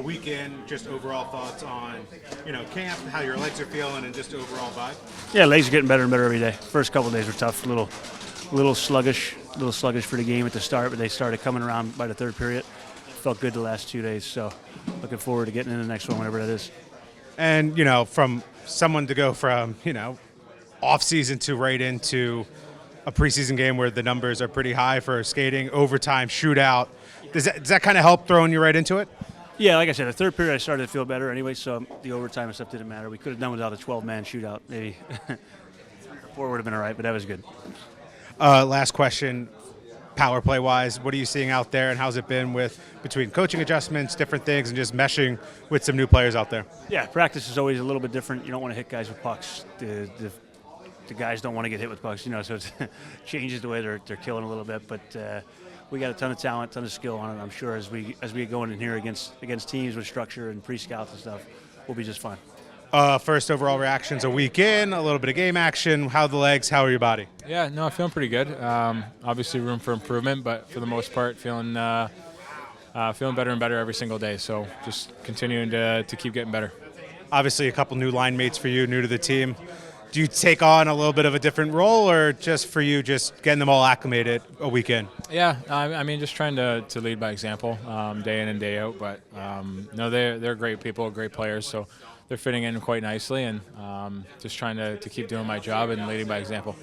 week in, just overall thoughts on, camp, how your legs are feeling, and just overall vibe? Yeah, legs are getting better and better every day. First couple of days were tough, little sluggish for the game at the start, but they started coming around by the third period. Felt good the last 2 days, so looking forward to getting in the next one, whenever that is. And, from someone to go from, off-season to right into a preseason game where the numbers are pretty high for skating, overtime, shootout, does that kind of help throwing you right into it? Yeah, like I said, the third period I started to feel better anyway, so the overtime and stuff didn't matter. We could have done without a 12-man shootout. Maybe 3 or 4 would have been all right, but that was good. Last question, power play-wise, what are you seeing out there, and how's it been between coaching adjustments, different things, and just meshing with some new players out there? Yeah, practice is always a little bit different. You don't want to hit guys with pucks. The guys don't want to get hit with pucks, so it changes the way they're killing a little bit. But we got a ton of talent, ton of skill on it. I'm sure as we get going in here against teams with structure and pre-scouts and stuff, we'll be just fine. First overall reactions a week in, a little bit of game action. How are the legs? How are your body? Yeah, no, I'm feeling pretty good. Obviously room for improvement, but for the most part, feeling better and better every single day. So just continuing to keep getting better. Obviously a couple new line mates for you, new to the team. Do you take on a little bit of a different role, or just for you, just getting them all acclimated a weekend? Yeah, I mean, just trying to lead by example, day in and day out. But no, they're great people, great players, so they're fitting in quite nicely, and just trying to keep doing my job and leading by example.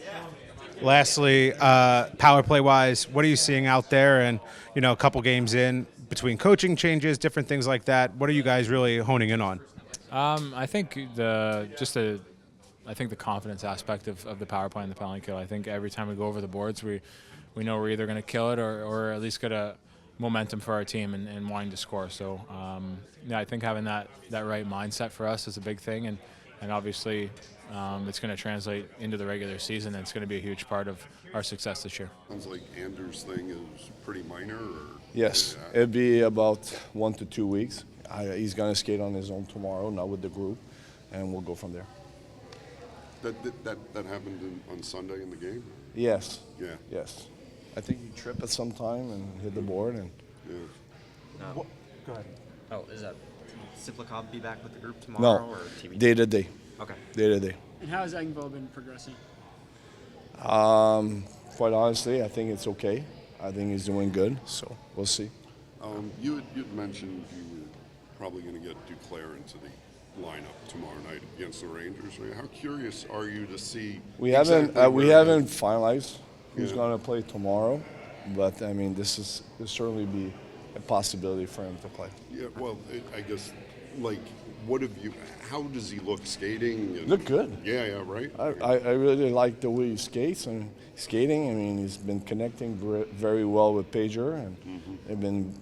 Lastly, power play wise, what are you seeing out there? And a couple games in, between coaching changes, different things like that, what are you guys really honing in on? I think the confidence aspect of the power play and the penalty kill. I think every time we go over the boards, we know we're either going to kill it or at least get a momentum for our team and wanting to score. So I think having that right mindset for us is a big thing, and obviously it's going to translate into the regular season, and it's going to be a huge part of our success this year. Sounds like Anders' thing is pretty minor. Yes, it'd be about 1 to 2 weeks. He's going to skate on his own tomorrow, not with the group, and we'll go from there. That happened on Sunday in the game? Yes. Yeah. Yes. I think he tripped at some time and hit the board. And yeah. Go ahead. Oh, is that Siplikov be back with the group tomorrow? No, or TBD? day to day. Okay. Day to day. And how has Engvall been progressing? Quite honestly, I think it's okay. I think he's doing good, so we'll see. You'd mentioned you were probably going to get Duclair into the lineup tomorrow night against the Rangers. How curious are you to see? We haven't finalized who's going to play tomorrow, but I mean this certainly be a possibility for him to play. Yeah, well, I guess how does he look skating? Look good. Yeah, right. I really like the way he skates and skating. I mean, he's been connecting very well with Pager, and they've been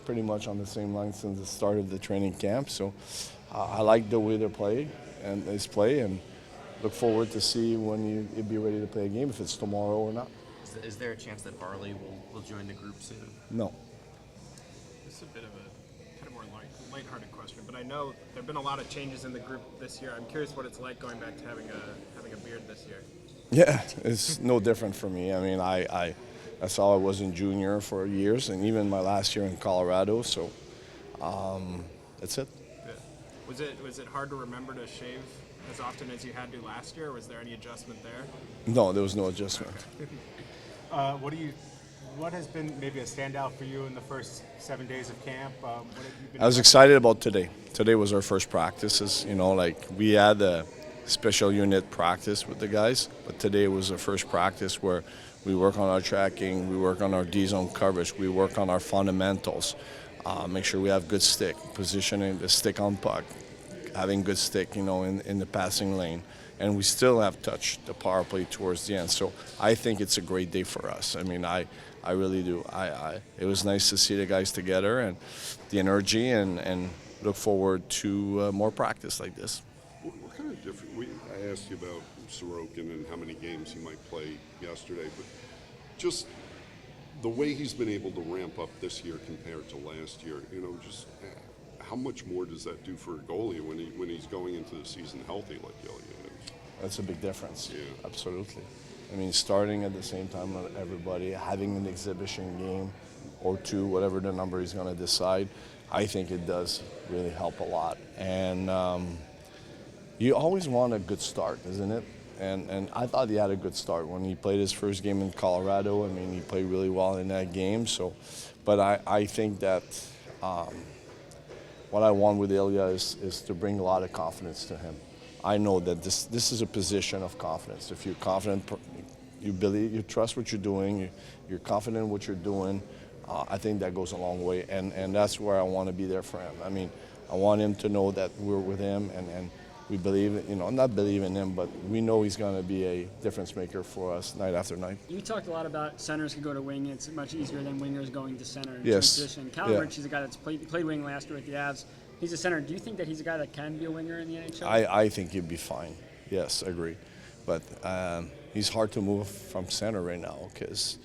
pretty much on the same line since the start of the training camp. So I like the way they play and look forward to see when he'll be ready to play a game, if it's tomorrow or not. Is there a chance that Barley will join the group soon? No. This is a bit of a kind of more lighthearted question, but I know there have been a lot of changes in the group this year. I'm curious what it's like going back to having a beard this year. Yeah, it's no different for me. I mean, that's how I was in junior for years, and even my last year in Colorado. So that's it. Yeah. Was it hard to remember to shave as often as you had to last year, or was there any adjustment there? No, there was no adjustment. What has been maybe a standout for you in the first 7 days of camp? I was excited about today. Today was our first practices. We had a special unit practice with the guys, but today was our first practice where we work on our tracking, we work on our D-zone coverage, we work on our fundamentals, make sure we have good stick, positioning the stick on puck, having good stick, in the passing lane. And we still have touched the power play towards the end. So I think it's a great day for us. I mean, I really do. It was nice to see the guys together and the energy, and look forward to more practice like this. What kind of different? I asked you about Sorokin and how many games he might play yesterday, but just the way he's been able to ramp up this year compared to last year, just how much more does that do for a goalie when he's going into the season healthy like Ilya is? That's a big difference. Yeah. Absolutely. I mean, starting at the same time with everybody, having an exhibition game or two, whatever the number he's going to decide, I think it does really help a lot. And you always want a good start, isn't it? And I thought he had a good start when he played his first game in Colorado. I mean, he played really well in that game. So, but I think that what I want with Ilya is to bring a lot of confidence to him. I know that this is a position of confidence. If you're confident, you believe, you trust what you're doing, you're confident in what you're doing, I think that goes a long way, and that's where I want to be there for him. I mean, I want him to know that we're with him, and we believe, not believe in him, but we know he's going to be a difference maker for us night after night. You talked a lot about centers can go to wing. It's much easier than wingers going to center in Yes. transition. Callum Rich is a guy that's played wing last year with the Avs. He's a center. Do you think that he's a guy that can be a winger in the NHL? I think he'd be fine. Yes, I agree. But he's hard to move from center right now because,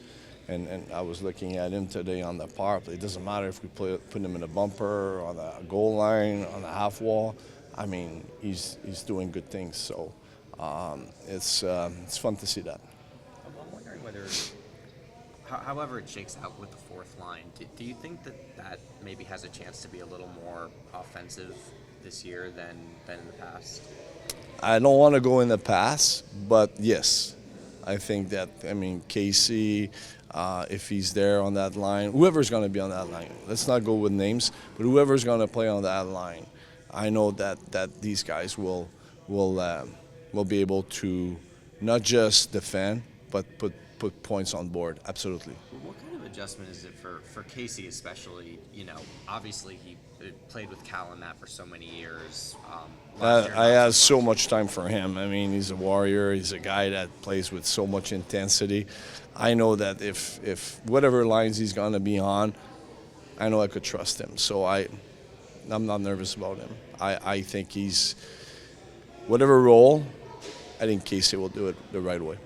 and I was looking at him today on the power play. It doesn't matter if we put him in a bumper, on the goal line, on the half wall. I mean, he's doing good things. So it's fun to see that. I'm wondering whether, however it shakes out with the fourth line, do you think that maybe has a chance to be a little more offensive this year than in the past? I don't want to go in the past, but yes, I think that, Casey, if he's there on that line, whoever's going to be on that line, let's not go with names, but whoever's going to play on that line, I know that these guys will be able to not just defend, but put points on board. Absolutely. What kind of adjustment is it for Casey especially? Obviously he played with Cal and Matt for so many years. I had so much time for him. I mean, he's a warrior. He's a guy that plays with so much intensity. I know that if whatever lines he's going to be on, I know I could trust him. So I'm not nervous about him. I think he's, whatever role, I think Casey will do it the right way.